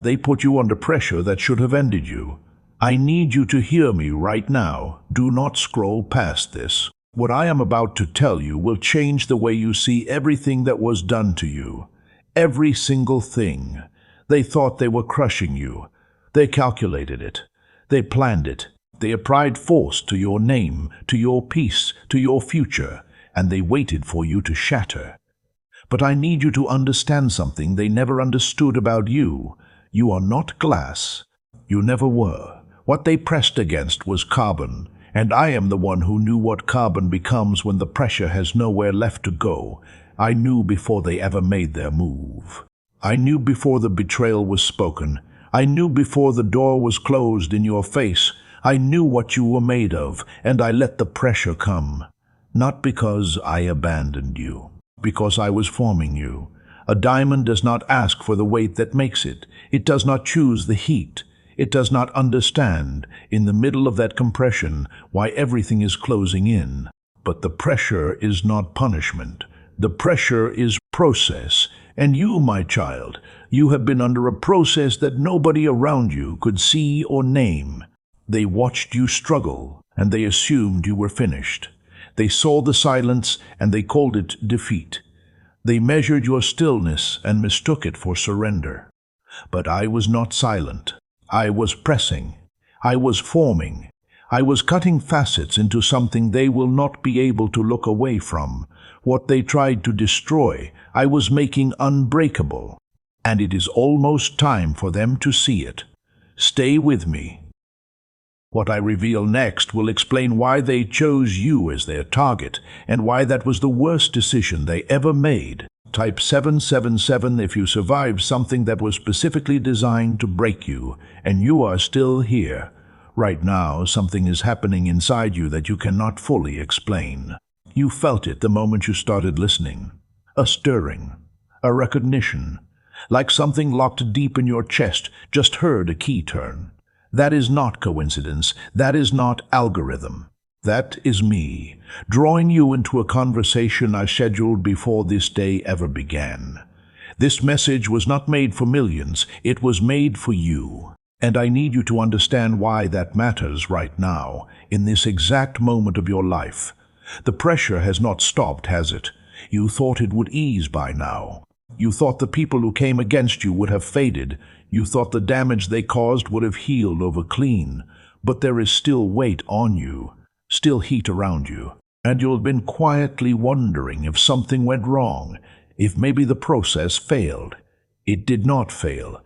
They put you under pressure that should have ended you. I need you to hear me right now. Do not scroll past this. What I am about to tell you will change the way you see everything that was done to you. Every single thing. They thought they were crushing you. They calculated it. They planned it. They applied force to your name, to your peace, to your future, and they waited for you to shatter. But I need you to understand something they never understood about you. You are not glass. You never were. What they pressed against was carbon, and I am the one who knew what carbon becomes when the pressure has nowhere left to go. I knew before they ever made their move. I knew before the betrayal was spoken. I knew before the door was closed in your face. I knew what you were made of, and I let the pressure come. Not because I abandoned you, because I was forming you. A diamond does not ask for the weight that makes it. It does not choose the heat. It does not understand, in the middle of that compression, why everything is closing in. But the pressure is not punishment. The pressure is process. And you, my child, you have been under a process that nobody around you could see or name. They watched you struggle, and they assumed you were finished. They saw the silence, and they called it defeat. They measured your stillness and mistook it for surrender. But I was not silent. I was pressing. I was forming. I was cutting facets into something they will not be able to look away from. What they tried to destroy, I was making unbreakable. And it is almost time for them to see it. Stay with me. What I reveal next will explain why they chose you as their target and why that was the worst decision they ever made. Type 777 if you survived something that was specifically designed to break you, and you are still here. Right now, something is happening inside you that you cannot fully explain. You felt it the moment you started listening. A stirring, a recognition, like something locked deep in your chest just heard a key turn. That is not coincidence. That is not algorithm. That is me, drawing you into a conversation I scheduled before this day ever began. This message was not made for millions. It was made for you. And I need you to understand why that matters right now, in this exact moment of your life. The pressure has not stopped, has it? You thought it would ease by now. You thought the people who came against you would have faded. You thought the damage they caused would have healed over clean. But there is still weight on you, still heat around you. And you've been quietly wondering if something went wrong, if maybe the process failed. It did not fail.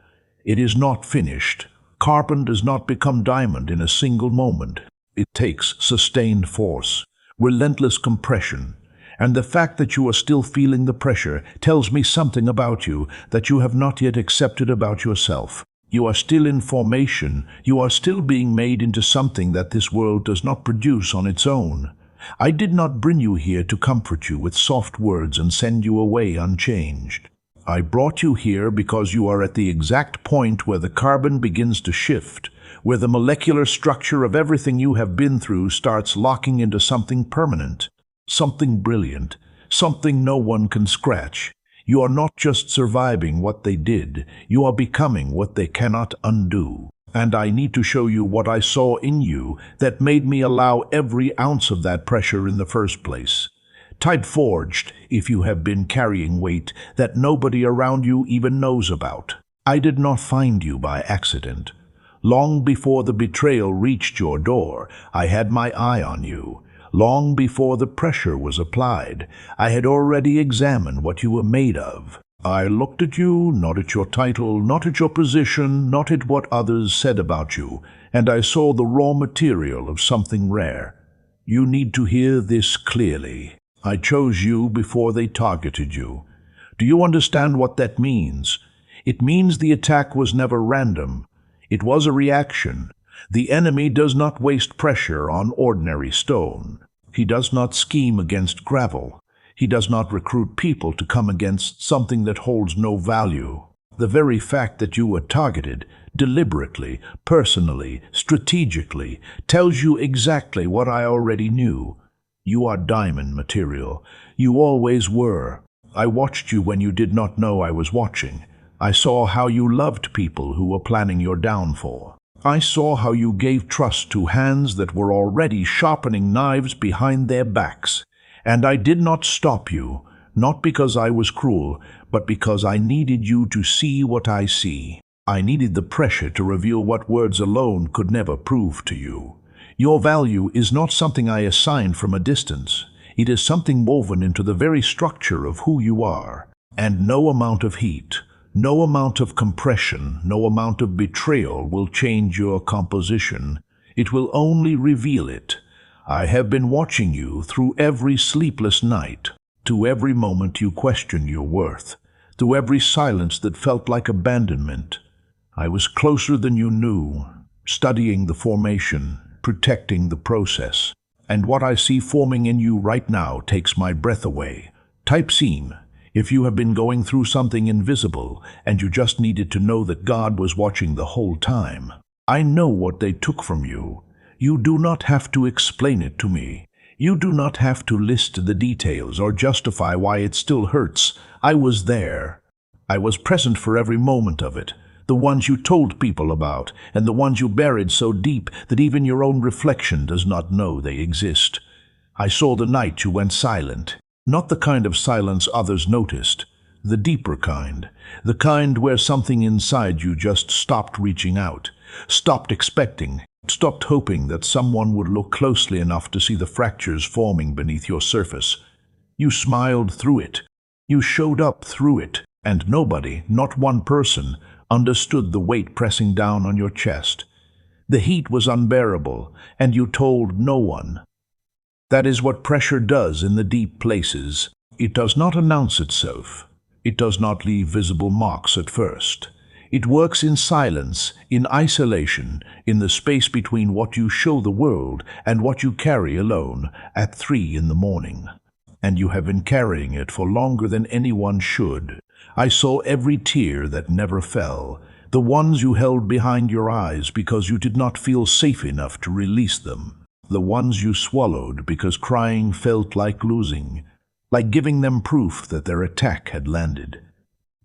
It is not finished. Carbon does not become diamond in a single moment. It takes sustained force, relentless compression. And the fact that you are still feeling the pressure tells me something about you that you have not yet accepted about yourself. You are still in formation. You are still being made into something that this world does not produce on its own. I did not bring you here to comfort you with soft words and send you away unchanged. I brought you here because you are at the exact point where the carbon begins to shift, where the molecular structure of everything you have been through starts locking into something permanent. Something brilliant, something no one can scratch. You are not just surviving what they did, you are becoming what they cannot undo. And I need to show you what I saw in you that made me allow every ounce of that pressure in the first place. Type forged if you have been carrying weight that nobody around you even knows about. I did not find you by accident. Long before the betrayal reached your door, I had my eye on you. Long before the pressure was applied, I had already examined what you were made of. I looked at you, not at your title, not at your position, not at what others said about you, and I saw the raw material of something rare. You need to hear this clearly. I chose you before they targeted you. Do you understand what that means? It means the attack was never random. It was a reaction. The enemy does not waste pressure on ordinary stone. He does not scheme against gravel. He does not recruit people to come against something that holds no value. The very fact that you were targeted, deliberately, personally, strategically, tells you exactly what I already knew. You are diamond material. You always were. I watched you when you did not know I was watching. I saw how you loved people who were planning your downfall. I saw how you gave trust to hands that were already sharpening knives behind their backs. And I did not stop you, not because I was cruel, but because I needed you to see what I see. I needed the pressure to reveal what words alone could never prove to you. Your value is not something I assign from a distance. It is something woven into the very structure of who you are. And no amount of heat, no amount of compression, no amount of betrayal will change your composition. It will only reveal it. I have been watching you through every sleepless night, to every moment you questioned your worth, to every silence that felt like abandonment. I was closer than you knew, studying the formation, protecting the process. And what I see forming in you right now takes my breath away. Type scene. If you have been going through something invisible and you just needed to know that God was watching the whole time. I know what they took from you. You do not have to explain it to me. You do not have to list the details or justify why it still hurts. I was there. I was present for every moment of it. The ones you told people about, and the ones you buried so deep that even your own reflection does not know they exist. I saw the night you went silent. Not the kind of silence others noticed, the deeper kind, the kind where something inside you just stopped reaching out, stopped expecting, stopped hoping that someone would look closely enough to see the fractures forming beneath your surface. You smiled through it. You showed up through it, and nobody, not one person, understood the weight pressing down on your chest. The heat was unbearable, and you told no one. That is what pressure does in the deep places. It does not announce itself. It does not leave visible marks at first. It works in silence, in isolation, in the space between what you show the world and what you carry alone at 3 in the morning. And you have been carrying it for longer than anyone should. I saw every tear that never fell, the ones you held behind your eyes because you did not feel safe enough to release them. The ones you swallowed because crying felt like losing, like giving them proof that their attack had landed.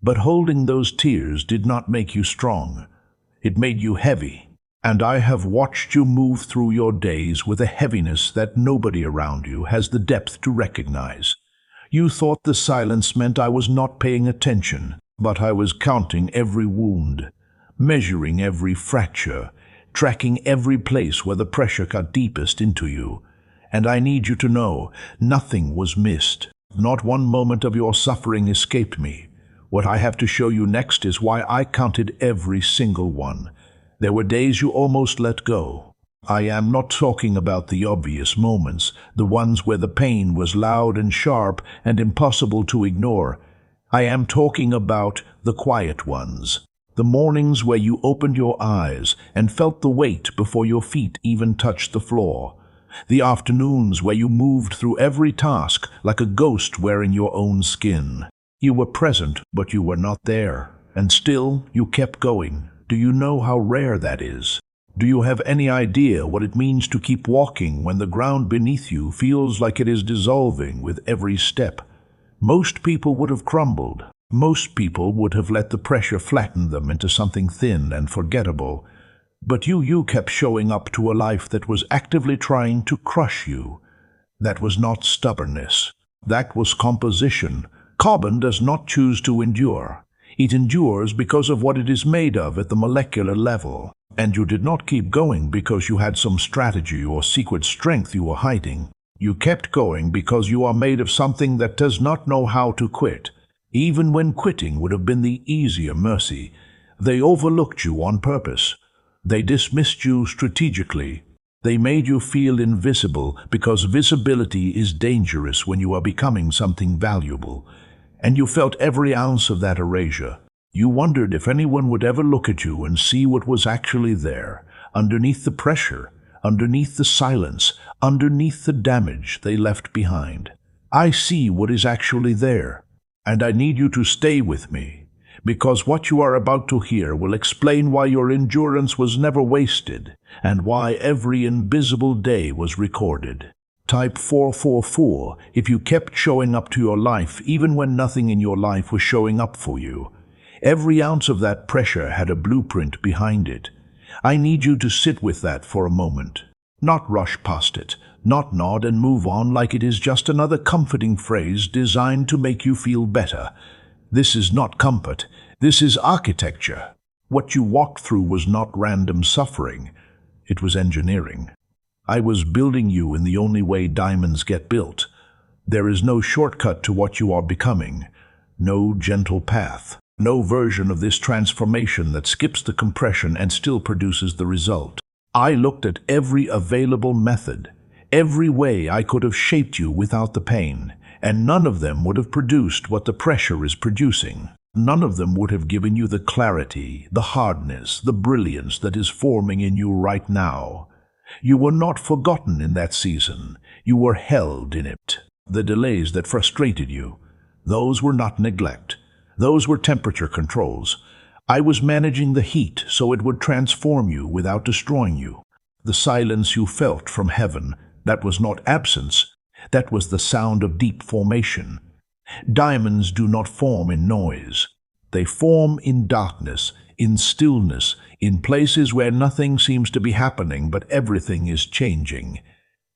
But holding those tears did not make you strong. It made you heavy, and I have watched you move through your days with a heaviness that nobody around you has the depth to recognize. You thought the silence meant I was not paying attention, but I was counting every wound, measuring every fracture, tracking every place where the pressure got deepest into you. And I need you to know, nothing was missed. Not one moment of your suffering escaped me. What I have to show you next is why I counted every single one. There were days you almost let go. I am not talking about the obvious moments, the ones where the pain was loud and sharp and impossible to ignore. I am talking about the quiet ones. The mornings where you opened your eyes and felt the weight before your feet even touched the floor. The afternoons where you moved through every task like a ghost wearing your own skin. You were present, but you were not there. And still, you kept going. Do you know how rare that is? Do you have any idea what it means to keep walking when the ground beneath you feels like it is dissolving with every step? Most people would have crumbled. Most people would have let the pressure flatten them into something thin and forgettable. But you kept showing up to a life that was actively trying to crush you. That was not stubbornness. That was composition. Carbon does not choose to endure. It endures because of what it is made of at the molecular level. And you did not keep going because you had some strategy or secret strength you were hiding. You kept going because you are made of something that does not know how to quit. Even when quitting would have been the easier mercy, they overlooked you on purpose. They dismissed you strategically. They made you feel invisible because visibility is dangerous when you are becoming something valuable. And you felt every ounce of that erasure. You wondered if anyone would ever look at you and see what was actually there, underneath the pressure, underneath the silence, underneath the damage they left behind. I see what is actually there. And I need you to stay with me, because what you are about to hear will explain why your endurance was never wasted, and why every invisible day was recorded. Type 444 if you kept showing up to your life even when nothing in your life was showing up for you. Every ounce of that pressure had a blueprint behind it. I need you to sit with that for a moment. Not rush past it, not nod and move on like it is just another comforting phrase designed to make you feel better. This is not comfort, this is architecture. What you walked through was not random suffering, it was engineering. I was building you in the only way diamonds get built. There is no shortcut to what you are becoming, no gentle path, no version of this transformation that skips the compression and still produces the result. I looked at every available method, every way I could have shaped you without the pain, and none of them would have produced what the pressure is producing. None of them would have given you the clarity, the hardness, the brilliance that is forming in you right now. You were not forgotten in that season. You were held in it. The delays that frustrated you, those were not neglect. Those were temperature controls. I was managing the heat so it would transform you without destroying you. The silence you felt from heaven, that was not absence. That was the sound of deep formation. Diamonds do not form in noise. They form in darkness, in stillness, in places where nothing seems to be happening but everything is changing.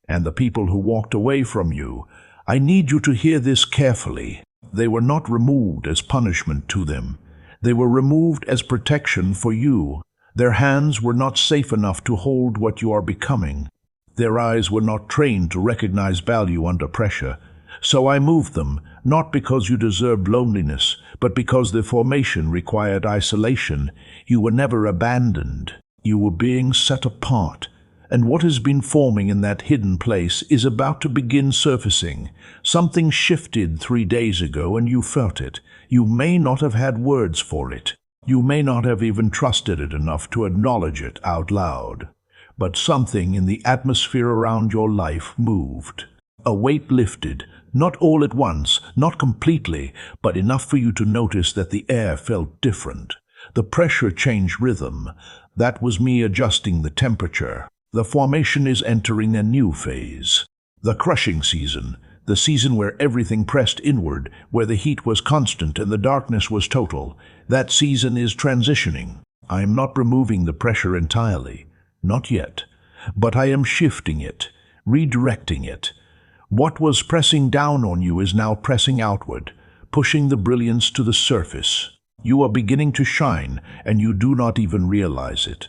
And the people who walked away from you, I need you to hear this carefully. They were not removed as punishment to them. They were removed as protection for you. Their hands were not safe enough to hold what you are becoming. Their eyes were not trained to recognize value under pressure. So I moved them, not because you deserved loneliness, but because the formation required isolation. You were never abandoned. You were being set apart. And what has been forming in that hidden place is about to begin surfacing. Something shifted 3 days ago and you felt it. You may not have had words for it. You may not have even trusted it enough to acknowledge it out loud. But something in the atmosphere around your life moved. A weight lifted, not all at once, not completely, but enough for you to notice that the air felt different. The pressure changed rhythm. That was me adjusting the temperature. The formation is entering a new phase. The crushing season, the season where everything pressed inward, where the heat was constant and the darkness was total. That season is transitioning. I am not removing the pressure entirely. Not yet. But I am shifting it, redirecting it. What was pressing down on you is now pressing outward, pushing the brilliance to the surface. You are beginning to shine, and you do not even realize it.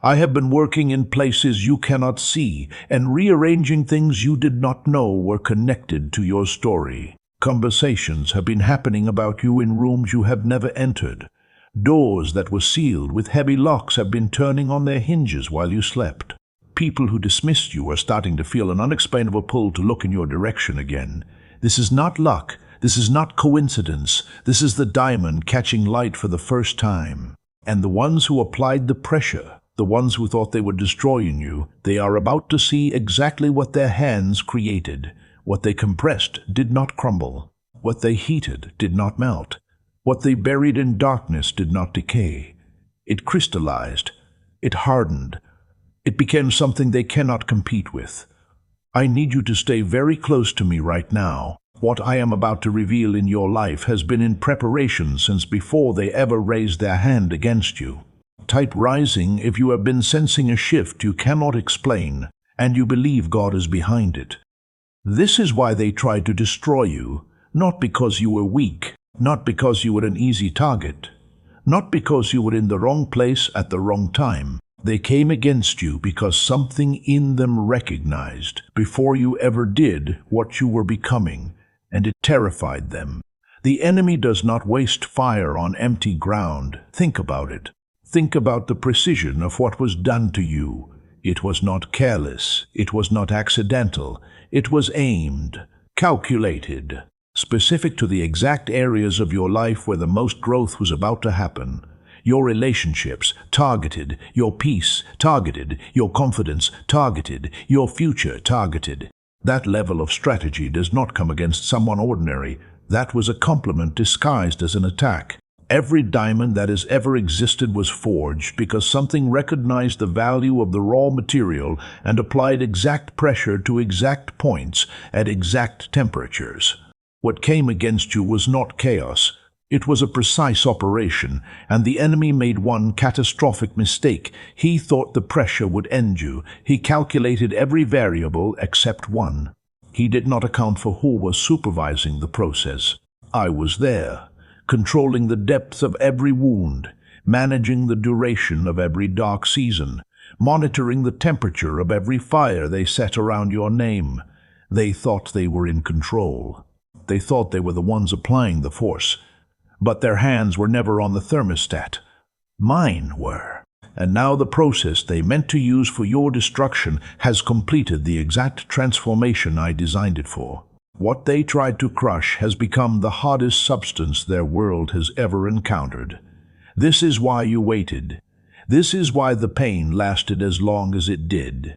I have been working in places you cannot see and rearranging things you did not know were connected to your story. Conversations have been happening about you in rooms you have never entered. Doors that were sealed with heavy locks have been turning on their hinges while you slept. People who dismissed you are starting to feel an unexplainable pull to look in your direction again. This is not luck. This is not coincidence. This is the diamond catching light for the first time. And the ones who applied the pressure, the ones who thought they were destroying you, they are about to see exactly what their hands created. What they compressed did not crumble. What they heated did not melt. What they buried in darkness did not decay. It crystallized. It hardened. It became something they cannot compete with. I need you to stay very close to me right now. What I am about to reveal in your life has been in preparation since before they ever raised their hand against you. Type rising if you have been sensing a shift you cannot explain, and you believe God is behind it. This is why they tried to destroy you, not because you were weak, not because you were an easy target, not because you were in the wrong place at the wrong time. They came against you because something in them recognized, before you ever did, what you were becoming, and it terrified them. The enemy does not waste fire on empty ground. Think about it. Think about the precision of what was done to you. It was not careless. It was not accidental. It was aimed, calculated, specific to the exact areas of your life where the most growth was about to happen. Your relationships, targeted. Your peace, targeted. Your confidence, targeted. Your future, targeted. That level of strategy does not come against someone ordinary. That was a compliment disguised as an attack. Every diamond that has ever existed was forged because something recognized the value of the raw material and applied exact pressure to exact points at exact temperatures. What came against you was not chaos. It was a precise operation, and the enemy made one catastrophic mistake. He thought the pressure would end you. He calculated every variable except one. He did not account for who was supervising the process. I was there, controlling the depth of every wound, managing the duration of every dark season, monitoring the temperature of every fire they set around your name. They thought they were in control. They thought they were the ones applying the force. But their hands were never on the thermostat. Mine were. And now the process they meant to use for your destruction has completed the exact transformation I designed it for. What they tried to crush has become the hardest substance their world has ever encountered. This is why you waited. This is why the pain lasted as long as it did.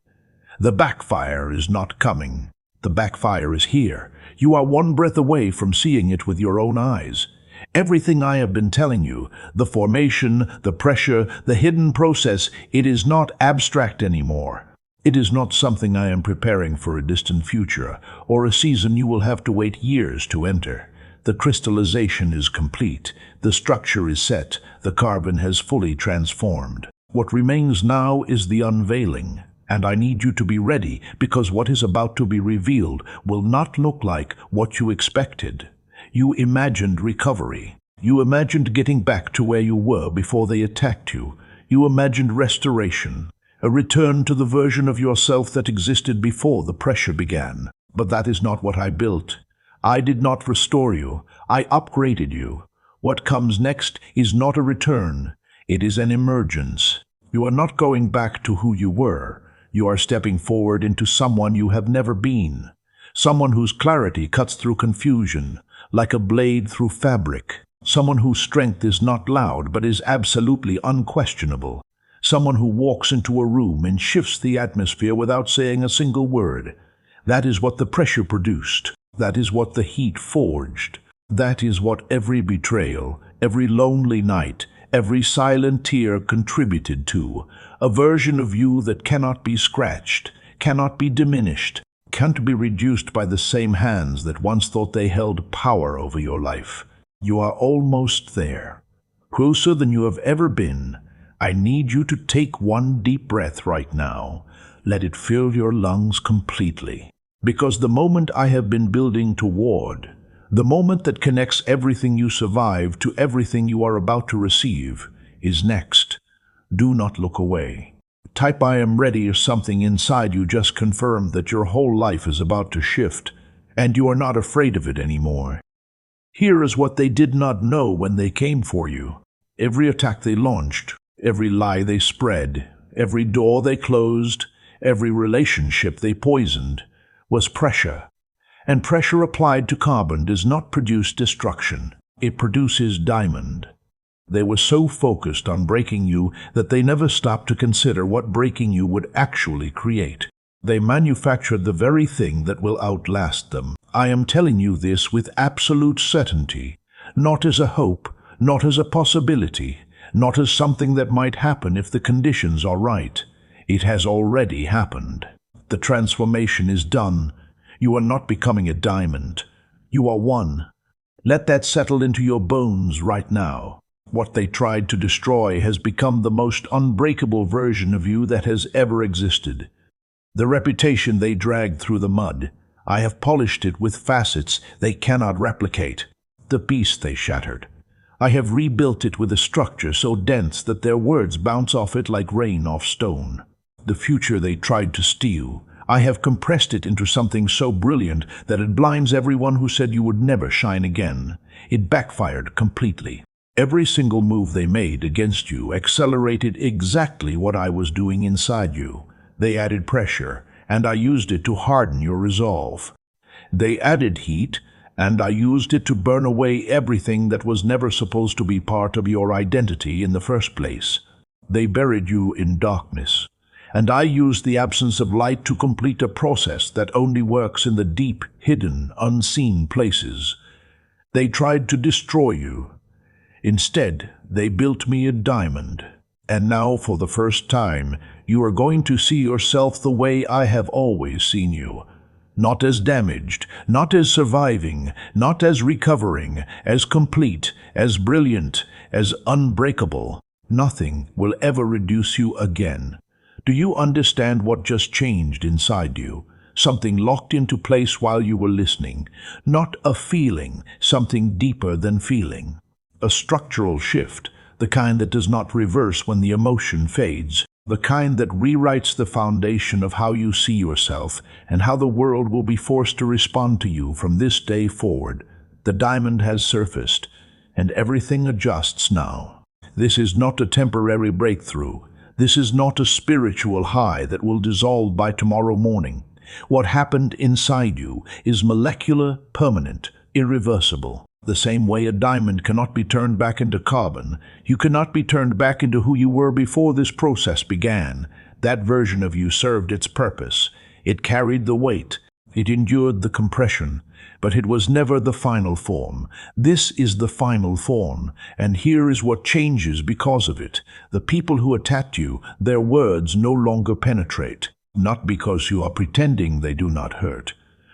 The backfire is not coming. The backfire is here. You are one breath away from seeing it with your own eyes. Everything I have been telling you, the formation, the pressure, the hidden process, it is not abstract anymore. It is not something I am preparing for a distant future, or a season you will have to wait years to enter. The crystallization is complete, the structure is set, the carbon has fully transformed. What remains now is the unveiling, and I need you to be ready, because what is about to be revealed will not look like what you expected. You imagined recovery. You imagined getting back to where you were before they attacked you. You imagined restoration, a return to the version of yourself that existed before the pressure began. But that is not what I built. I did not restore you. I upgraded you. What comes next is not a return. It is an emergence. You are not going back to who you were. You are stepping forward into someone you have never been. Someone whose clarity cuts through confusion, like a blade through fabric. Someone whose strength is not loud but is absolutely unquestionable. Someone who walks into a room and shifts the atmosphere without saying a single word. That is what the pressure produced. That is what the heat forged. That is what every betrayal, every lonely night, every silent tear contributed to. A version of you that cannot be scratched, cannot be diminished, can't be reduced by the same hands that once thought they held power over your life. You are almost there, closer than you have ever been. I need you to take one deep breath right now. Let it fill your lungs completely. Because the moment I have been building toward, the moment that connects everything you survived to everything you are about to receive, is next. Do not look away. Type "I am ready" or something inside you just confirm that your whole life is about to shift, and you are not afraid of it anymore. Here is what they did not know when they came for you. Every attack they launched, every lie they spread, every door they closed, every relationship they poisoned, was pressure. And pressure applied to carbon does not produce destruction. It produces diamond. They were so focused on breaking you that they never stopped to consider what breaking you would actually create. They manufactured the very thing that will outlast them. I am telling you this with absolute certainty, not as a hope, not as a possibility, not as something that might happen if the conditions are right. It has already happened. The transformation is done. You are not becoming a diamond. You are one. Let that settle into your bones right now. What they tried to destroy has become the most unbreakable version of you that has ever existed. The reputation they dragged through the mud, I have polished it with facets they cannot replicate. The beast they shattered, I have rebuilt it with a structure so dense that their words bounce off it like rain off stone. The future they tried to steal, I have compressed it into something so brilliant that it blinds everyone who said you would never shine again. It backfired completely. Every single move they made against you accelerated exactly what I was doing inside you. They added pressure, and I used it to harden your resolve. They added heat, and I used it to burn away everything that was never supposed to be part of your identity in the first place. They buried you in darkness, and I used the absence of light to complete a process that only works in the deep, hidden, unseen places. They tried to destroy you. Instead, they built me a diamond. And now, for the first time, you are going to see yourself the way I have always seen you. Not as damaged, not as surviving, not as recovering, as complete, as brilliant, as unbreakable. Nothing will ever reduce you again. Do you understand what just changed inside you? Something locked into place while you were listening. Not a feeling, something deeper than feeling. A structural shift, the kind that does not reverse when the emotion fades. The kind that rewrites the foundation of how you see yourself and how the world will be forced to respond to you from this day forward. The diamond has surfaced, and everything adjusts now. This is not a temporary breakthrough. This is not a spiritual high that will dissolve by tomorrow morning. What happened inside you is molecular, permanent, irreversible. The same way a diamond cannot be turned back into carbon, you cannot be turned back into who you were before this process began. That version of you served its purpose. It carried the weight. It endured the compression. But it was never the final form. This is the final form, and here is what changes because of it. The people who attacked you, their words no longer penetrate. Not because you are pretending they do not hurt.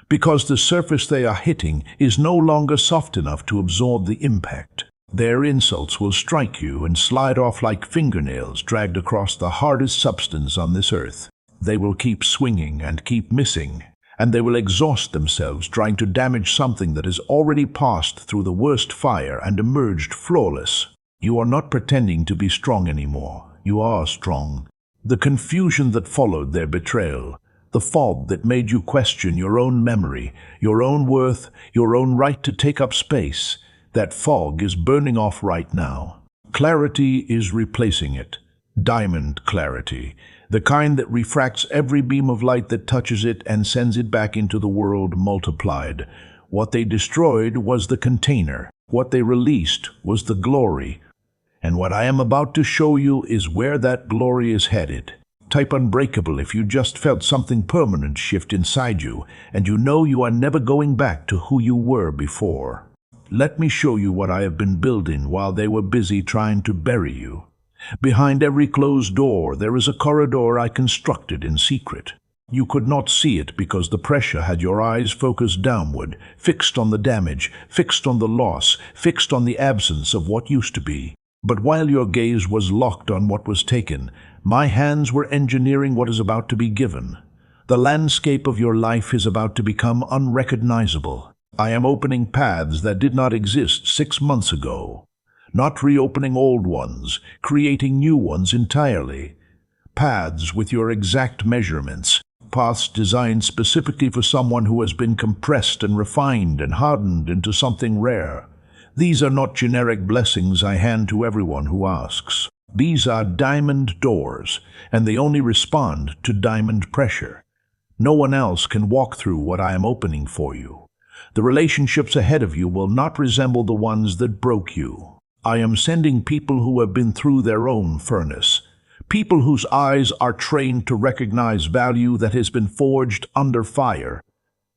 Because the surface they are hitting is no longer soft enough to absorb the impact. Their insults will strike you and slide off like fingernails dragged across the hardest substance on this earth. They will keep swinging and keep missing, and they will exhaust themselves trying to damage something that has already passed through the worst fire and emerged flawless. You are not pretending to be strong anymore. You are strong. The confusion that followed their betrayal, the fog that made you question your own memory, your own worth, your own right to take up space, that fog is burning off right now. Clarity is replacing it. Diamond clarity, the kind that refracts every beam of light that touches it and sends it back into the world multiplied. What they destroyed was the container. What they released was the glory. And what I am about to show you is where that glory is headed. Type unbreakable if you just felt something permanent shift inside you, and you know you are never going back to who you were before. Let me show you what I have been building while they were busy trying to bury you. Behind every closed door there is a corridor I constructed in secret. You could not see it because the pressure had your eyes focused downward, fixed on the damage, fixed on the loss, fixed on the absence of what used to be. But while your gaze was locked on what was taken, my hands were engineering what is about to be given. The landscape of your life is about to become unrecognizable. I am opening paths that did not exist 6 months ago. Not reopening old ones, creating new ones entirely. Paths with your exact measurements. Paths designed specifically for someone who has been compressed and refined and hardened into something rare. These are not generic blessings I hand to everyone who asks. These are diamond doors, and they only respond to diamond pressure. No one else can walk through what I am opening for you. The relationships ahead of you will not resemble the ones that broke you. I am sending people who have been through their own furnace. People whose eyes are trained to recognize value that has been forged under fire.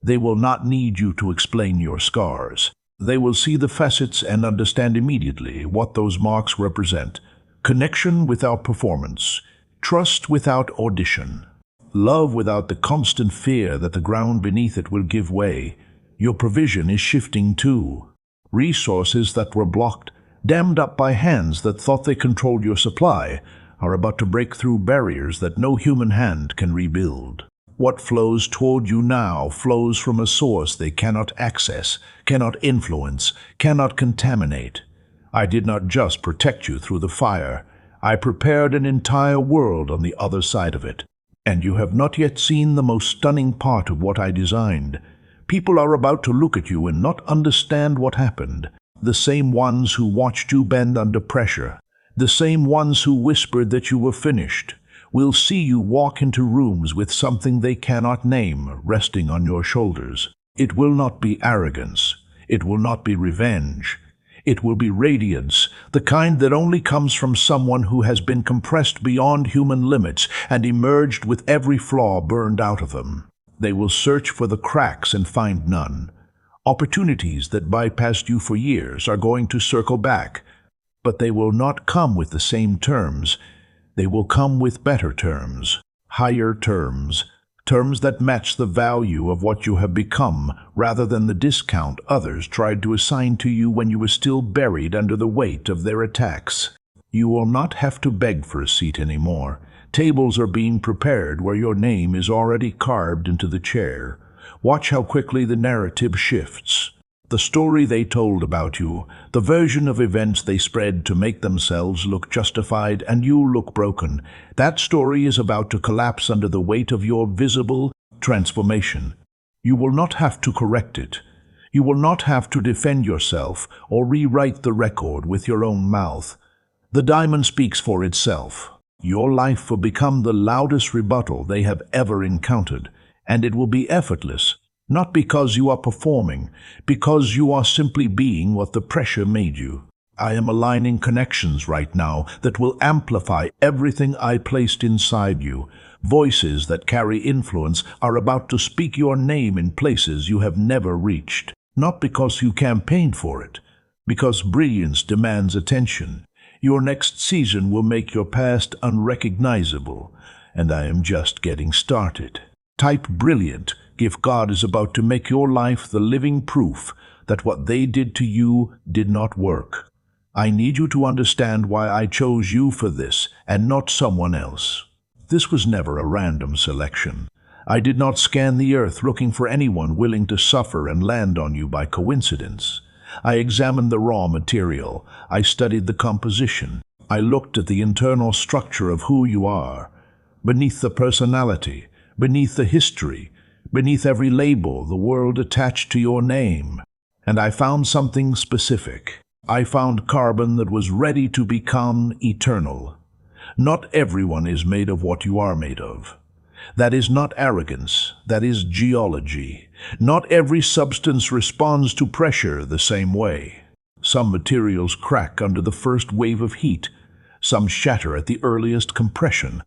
They will not need you to explain your scars. They will see the facets and understand immediately what those marks represent. Connection without performance. Trust without audition. Love without the constant fear that the ground beneath it will give way. Your provision is shifting too. Resources that were blocked, dammed up by hands that thought they controlled your supply, are about to break through barriers that no human hand can rebuild. What flows toward you now flows from a source they cannot access, cannot influence, cannot contaminate. I did not just protect you through the fire. I prepared an entire world on the other side of it. And you have not yet seen the most stunning part of what I designed. People are about to look at you and not understand what happened. The same ones who watched you bend under pressure. The same ones who whispered that you were finished. Will see you walk into rooms with something they cannot name resting on your shoulders. It will not be arrogance. It will not be revenge. It will be radiance, the kind that only comes from someone who has been compressed beyond human limits and emerged with every flaw burned out of them. They will search for the cracks and find none. Opportunities that bypassed you for years are going to circle back, but they will not come with the same terms. They will come with better terms, higher terms, terms that match the value of what you have become rather than the discount others tried to assign to you when you were still buried under the weight of their attacks. You will not have to beg for a seat anymore. Tables are being prepared where your name is already carved into the chair. Watch how quickly the narrative shifts. The story they told about you, the version of events they spread to make themselves look justified and you look broken, that story is about to collapse under the weight of your visible transformation. You will not have to correct it. You will not have to defend yourself or rewrite the record with your own mouth. The diamond speaks for itself. Your life will become the loudest rebuttal they have ever encountered, and it will be effortless. Not because you are performing, because you are simply being what the pressure made you. I am aligning connections right now that will amplify everything I placed inside you. Voices that carry influence are about to speak your name in places you have never reached. Not because you campaigned for it, because brilliance demands attention. Your next season will make your past unrecognizable, and I am just getting started. Type brilliant if God is about to make your life the living proof that what they did to you did not work. I need you to understand why I chose you for this and not someone else. This was never a random selection. I did not scan the earth looking for anyone willing to suffer and land on you by coincidence. I examined the raw material. I studied the composition. I looked at the internal structure of who you are. Beneath the personality, beneath the history, beneath every label the world attached to your name. And I found something specific. I found carbon that was ready to become eternal. Not everyone is made of what you are made of. That is not arrogance, that is geology. Not every substance responds to pressure the same way. Some materials crack under the first wave of heat. Some shatter at the earliest compression.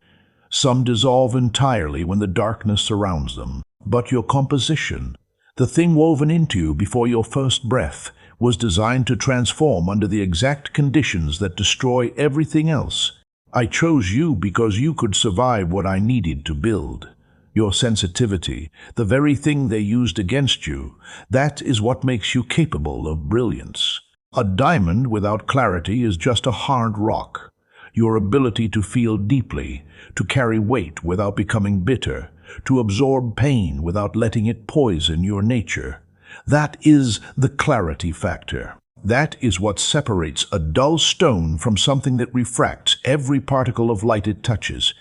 Some dissolve entirely when the darkness surrounds them. But your composition, the thing woven into you before your first breath, was designed to transform under the exact conditions that destroy everything else. I chose you because you could survive what I needed to build. Your sensitivity, the very thing they used against you, that is what makes you capable of brilliance. A diamond without clarity is just a hard rock. Your ability to feel deeply, to carry weight without becoming bitter, to absorb pain without letting it poison your nature. That is the clarity factor. That is what separates a dull stone from something that refracts every particle of light it touches.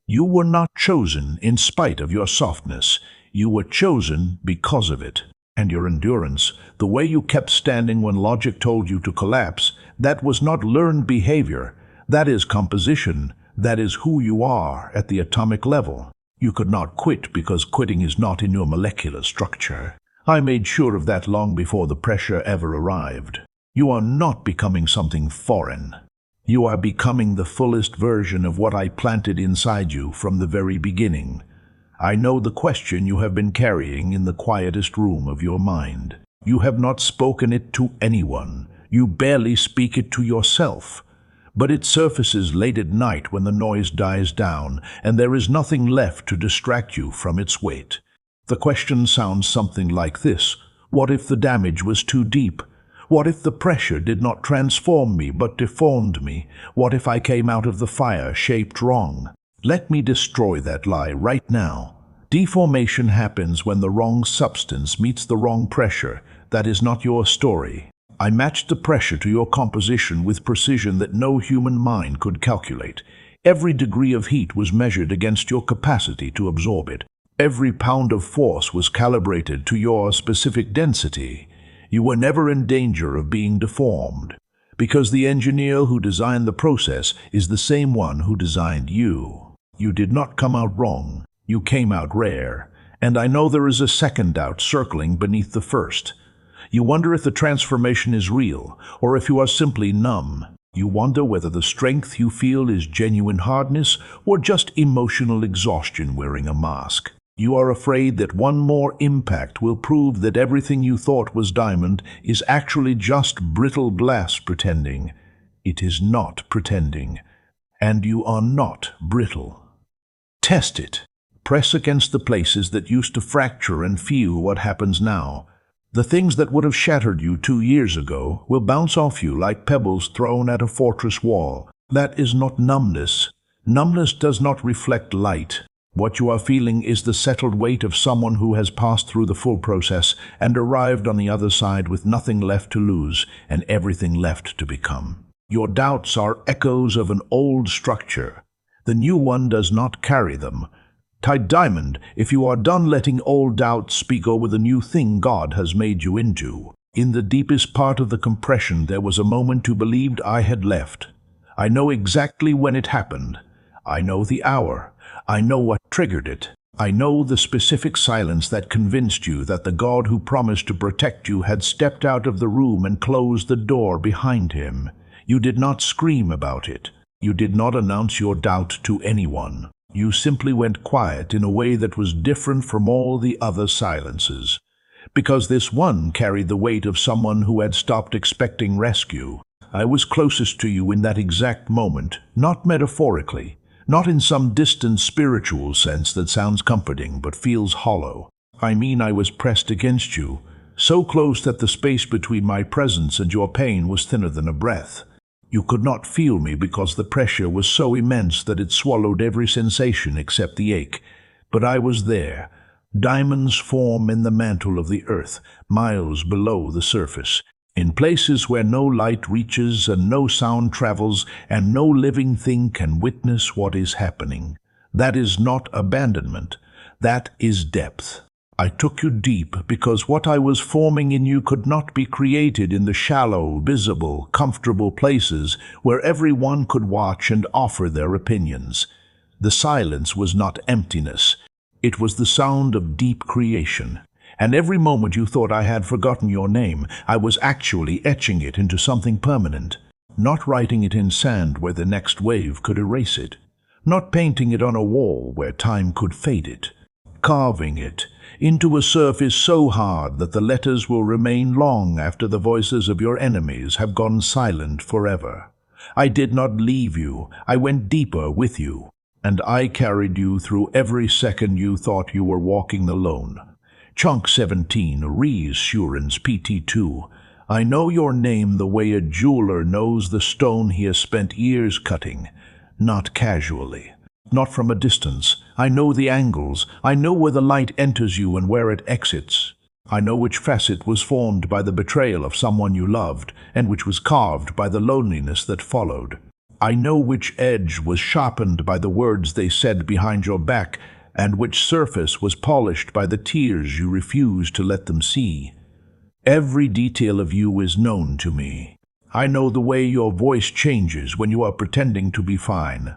You were not chosen in spite of your softness. You were chosen because of it. And your endurance, the way you kept standing when logic told you to collapse, that was not learned behavior. That is composition. That is who you are at the atomic level. You could not quit because quitting is not in your molecular structure. I made sure of that long before the pressure ever arrived. You are not becoming something foreign. You are becoming the fullest version of what I planted inside you from the very beginning. I know the question you have been carrying in the quietest room of your mind. You have not spoken it to anyone. You barely speak it to yourself. But it surfaces late at night when the noise dies down and there is nothing left to distract you from its weight. The question sounds something like this: what if the damage was too deep? What if the pressure did not transform me but deformed me? What if I came out of the fire shaped wrong? Let me destroy that lie right now. Deformation happens when the wrong substance meets the wrong pressure. That is not your story. I matched the pressure to your composition with precision that no human mind could calculate. Every degree of heat was measured against your capacity to absorb it. Every pound of force was calibrated to your specific density. You were never in danger of being deformed, because the engineer who designed the process is the same one who designed you. You did not come out wrong. You came out rare. And I know there is a second doubt circling beneath the first. You wonder if the transformation is real, or if you are simply numb. You wonder whether the strength you feel is genuine hardness or just emotional exhaustion wearing a mask. You are afraid that one more impact will prove that everything you thought was diamond is actually just brittle glass pretending. It is not pretending, and you are not brittle. Test it. Press against the places that used to fracture and feel what happens now. The things that would have shattered you 2 years ago will bounce off you like pebbles thrown at a fortress wall. That is not numbness. Numbness does not reflect light. What you are feeling is the settled weight of someone who has passed through the full process and arrived on the other side with nothing left to lose and everything left to become. Your doubts are echoes of an old structure. The new one does not carry them. Tight diamond, if you are done letting old doubts speak over the new thing God has made you into. In the deepest part of the compression there was a moment you believed I had left. I know exactly when it happened. I know the hour. I know what triggered it. I know the specific silence that convinced you that the God who promised to protect you had stepped out of the room and closed the door behind him. You did not scream about it. You did not announce your doubt to anyone. You simply went quiet in a way that was different from all the other silences. Because this one carried the weight of someone who had stopped expecting rescue. I was closest to you in that exact moment, not metaphorically. Not in some distant spiritual sense that sounds comforting but feels hollow. I mean, I was pressed against you, so close that the space between my presence and your pain was thinner than a breath. You could not feel me because the pressure was so immense that it swallowed every sensation except the ache. But I was there. Diamonds form in the mantle of the earth, miles below the surface. In places where no light reaches and no sound travels and no living thing can witness what is happening. That is not abandonment. That is depth. I took you deep because what I was forming in you could not be created in the shallow, visible, comfortable places where everyone could watch and offer their opinions. The silence was not emptiness. It was the sound of deep creation. And every moment you thought I had forgotten your name, I was actually etching it into something permanent, not writing it in sand where the next wave could erase it, not painting it on a wall where time could fade it, carving it into a surface so hard that the letters will remain long after the voices of your enemies have gone silent forever. I did not leave you, I went deeper with you, and I carried you through every second you thought you were walking alone. Chunk 17, Reassurance PT2. I know your name the way a jeweler knows the stone he has spent years cutting, not casually, not from a distance. I know the angles. I know where the light enters you and where it exits. I know which facet was formed by the betrayal of someone you loved and which was carved by the loneliness that followed. I know which edge was sharpened by the words they said behind your back and which surface was polished by the tears you refused to let them see. Every detail of you is known to me. I know the way your voice changes when you are pretending to be fine.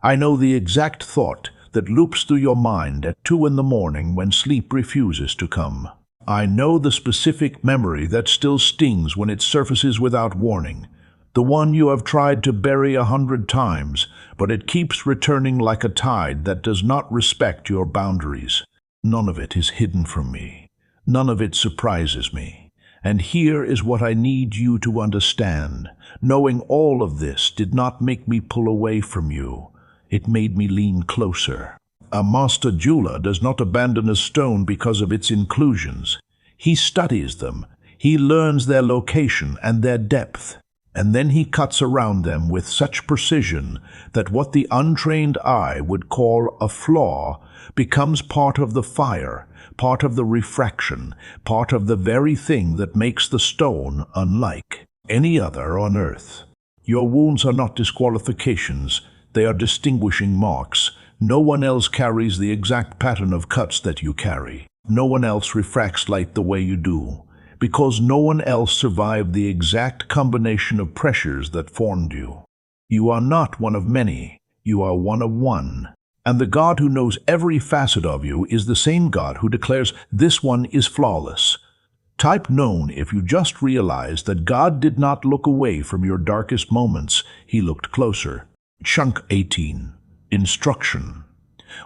I know the exact thought that loops through your mind at 2 a.m. when sleep refuses to come. I know the specific memory that still stings when it surfaces without warning. The one you have tried to bury 100 times, but it keeps returning like a tide that does not respect your boundaries. None of it is hidden from me. None of it surprises me. And here is what I need you to understand. Knowing all of this did not make me pull away from you. It made me lean closer. A master jeweler does not abandon a stone because of its inclusions. He studies them. He learns their location and their depth. And then he cuts around them with such precision that what the untrained eye would call a flaw becomes part of the fire, part of the refraction, part of the very thing that makes the stone unlike any other on earth. Your wounds are not disqualifications, they are distinguishing marks. No one else carries the exact pattern of cuts that you carry. No one else refracts light the way you do. Because no one else survived the exact combination of pressures that formed you. You are not one of many, you are one of one. And the God who knows every facet of you is the same God who declares this one is flawless. Type known if you just realize that God did not look away from your darkest moments, he looked closer. Chunk 18. Instruction.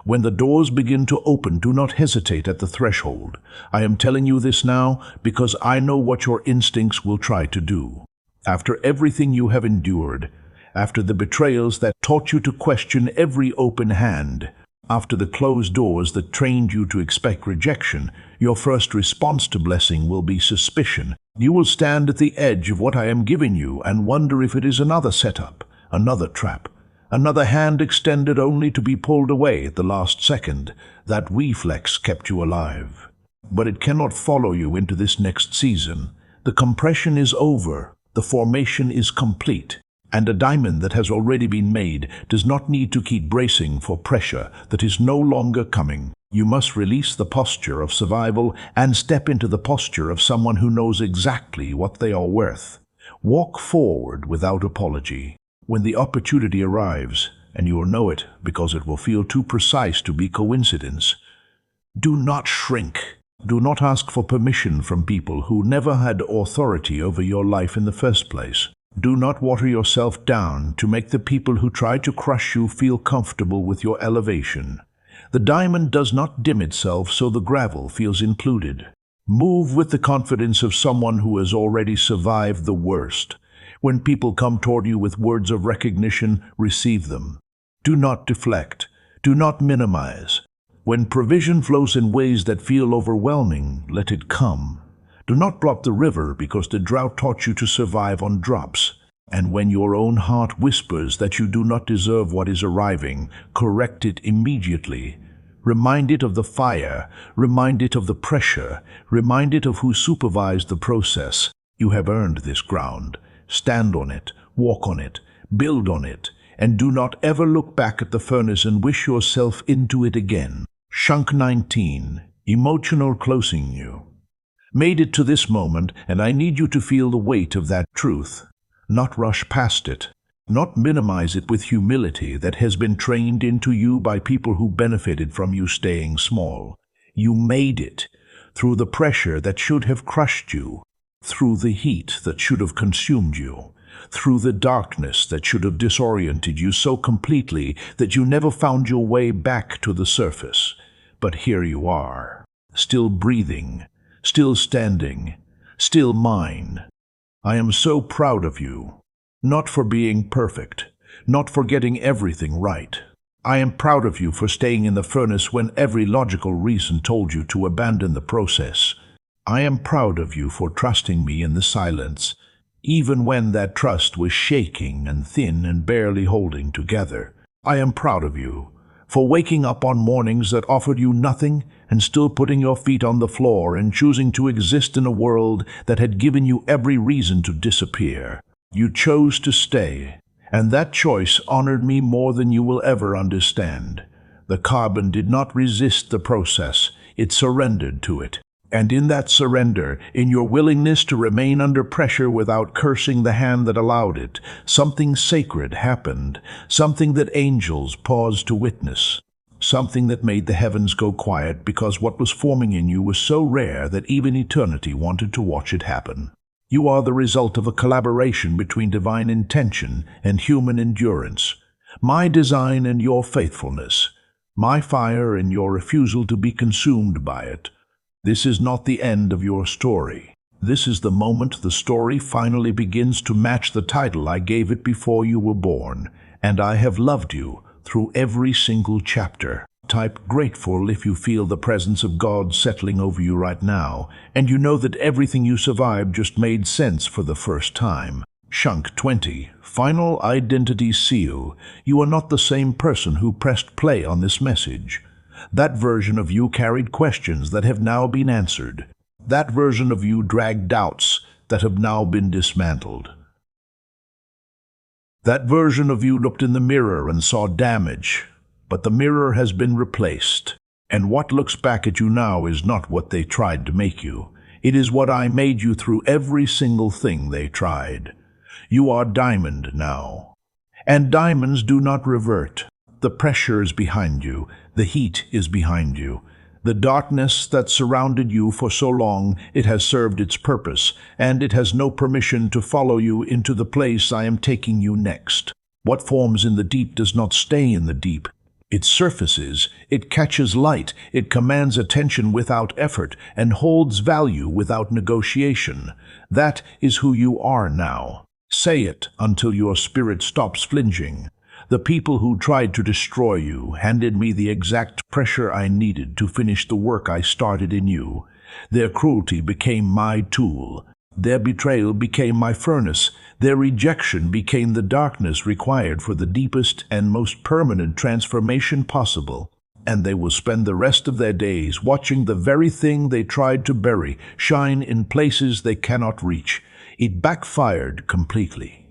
When the doors begin to open, do not hesitate at the threshold. I am telling you this now because I know what your instincts will try to do. After everything you have endured, after the betrayals that taught you to question every open hand, after the closed doors that trained you to expect rejection, your first response to blessing will be suspicion. You will stand at the edge of what I am giving you and wonder if it is another setup, another trap, another hand extended only to be pulled away at the last second. That reflex kept you alive. But it cannot follow you into this next season. The compression is over, the formation is complete, and a diamond that has already been made does not need to keep bracing for pressure that is no longer coming. You must release the posture of survival and step into the posture of someone who knows exactly what they are worth. Walk forward without apology. When the opportunity arrives, and you will know it because it will feel too precise to be coincidence, do not shrink. Do not ask for permission from people who never had authority over your life in the first place. Do not water yourself down to make the people who try to crush you feel comfortable with your elevation. The diamond does not dim itself so the gravel feels included. Move with the confidence of someone who has already survived the worst. When people come toward you with words of recognition, receive them. Do not deflect. Do not minimize. When provision flows in ways that feel overwhelming, let it come. Do not block the river because the drought taught you to survive on drops. And when your own heart whispers that you do not deserve what is arriving, correct it immediately. Remind it of the fire, remind it of the pressure, remind it of who supervised the process. You have earned this ground. Stand on it, walk on it, build on it, and do not ever look back at the furnace and wish yourself into it again. Chunk 19. Emotional closing you. Made it to this moment, and I need you to feel the weight of that truth. Not rush past it. Not minimize it with humility that has been trained into you by people who benefited from you staying small. You made it. Through the pressure that should have crushed you. Through the heat that should have consumed you. Through the darkness that should have disoriented you so completely that you never found your way back to the surface. But here you are, still breathing, still standing, still mine. I am so proud of you, not for being perfect, not for getting everything right. I am proud of you for staying in the furnace when every logical reason told you to abandon the process. I am proud of you for trusting me in the silence, even when that trust was shaking and thin and barely holding together. I am proud of you for waking up on mornings that offered you nothing and still putting your feet on the floor and choosing to exist in a world that had given you every reason to disappear. You chose to stay, and that choice honored me more than you will ever understand. The carbon did not resist the process, it surrendered to it. And in that surrender, in your willingness to remain under pressure without cursing the hand that allowed it, something sacred happened, something that angels paused to witness, something that made the heavens go quiet because what was forming in you was so rare that even eternity wanted to watch it happen. You are the result of a collaboration between divine intention and human endurance, my design and your faithfulness, my fire and your refusal to be consumed by it. This is not the end of your story. This is the moment the story finally begins to match the title I gave it before you were born, and I have loved you through every single chapter. Type grateful if you feel the presence of God settling over you right now, and you know that everything you survived just made sense for the first time. Chunk 20. Final identity seal. You are not the same person who pressed play on this message. That version of you carried questions that have now been answered. That version of you dragged doubts that have now been dismantled. That version of you looked in the mirror and saw damage, but the mirror has been replaced. And what looks back at you now is not what they tried to make you. It is what I made you through every single thing they tried. You are diamond now. And diamonds do not revert. The pressure is behind you. The heat is behind you. The darkness that surrounded you for so long, it has served its purpose, and it has no permission to follow you into the place I am taking you next. What forms in the deep does not stay in the deep. It surfaces, it catches light, it commands attention without effort, and holds value without negotiation. That is who you are now. Say it until your spirit stops flinching. The people who tried to destroy you handed me the exact pressure I needed to finish the work I started in you. Their cruelty became my tool. Their betrayal became my furnace. Their rejection became the darkness required for the deepest and most permanent transformation possible. And they will spend the rest of their days watching the very thing they tried to bury shine in places they cannot reach. It backfired completely,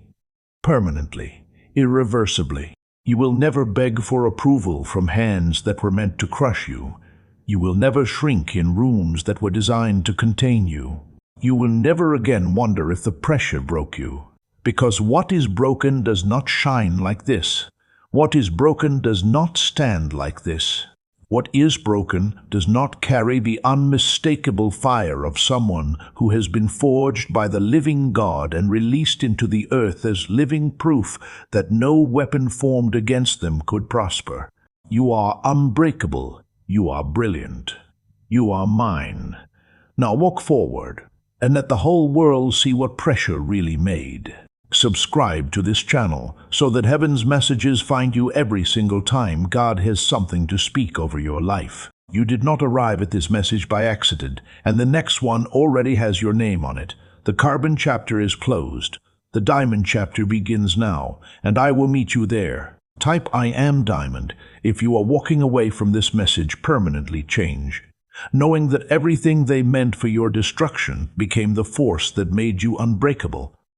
permanently, irreversibly. You will never beg for approval from hands that were meant to crush you. You will never shrink in rooms that were designed to contain you. You will never again wonder if the pressure broke you. Because what is broken does not shine like this. What is broken does not stand like this. What is broken does not carry the unmistakable fire of someone who has been forged by the living God and released into the earth as living proof that no weapon formed against them could prosper. You are unbreakable. You are brilliant. You are mine. Now walk forward and let the whole world see what pressure really made. Subscribe to this channel so that heaven's messages find you every single time God has something to speak over your life. You did not arrive at this message by accident, and the next one already has your name on it. The carbon chapter is closed. The diamond chapter begins now, and I will meet you there. Type I am diamond if you are walking away from this message permanently changed, knowing that everything they meant for your destruction became the force that made you unbreakable.